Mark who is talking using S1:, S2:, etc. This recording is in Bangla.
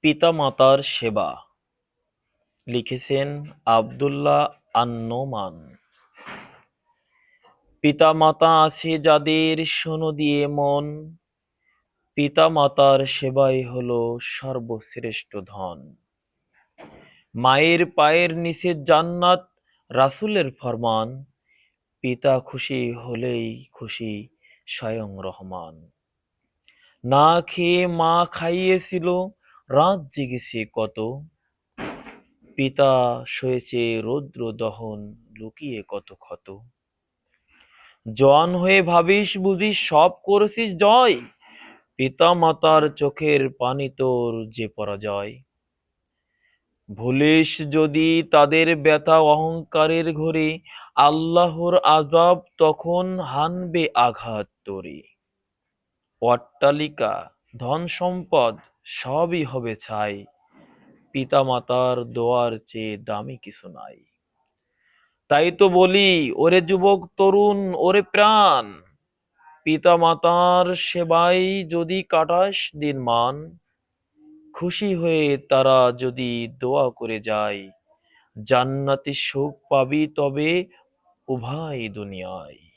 S1: পিতামাতার সেবা লিখেছেন আব্দুল্লাহ আন-নোমান। পিতামাতা আছে যাদের শোনো দিয়ে মন, পিতামাতার সেবাই হলো সর্বশ্রেষ্ঠ ধন। মায়ের পায়ের নিচে জান্নাত, রাসূলের ফরমান, পিতা খুশি হলেই খুশি স্বয়ং রহমান। না খেয়ে মা খাইয়েছিল, রাত জেগেছে কত, পিতা সয়েছে রৌদ্র দহন, লুকিয়ে কত ক্ষত। জোয়ান হয়ে ভাবিস বুঝি সব করেছিস জয়, পিতা মাতার চোখের পানি তোর যে পরাজয়। ভুলিস যদি তাদের ব্যথা অহংকারের ঘরে, আল্লাহর আযাব তখন হানবে আঘাত তোরে। অট্টালিকা, ধন সম্পদ সবই হবে ছাই, পিতা মাতার দোয়ার চেয়ে দামি কিছু নাই। তাই তো বলি ওরে যুবক তরুণ ওরে প্রাণ, পিতা মাতার সেবায় যদি কাটাস দিনমান, খুশি হয়ে তারা যদি দোয়া করে যায়, জান্নাতি সুখ পাবি তবে উভয় দুনিয়ায়।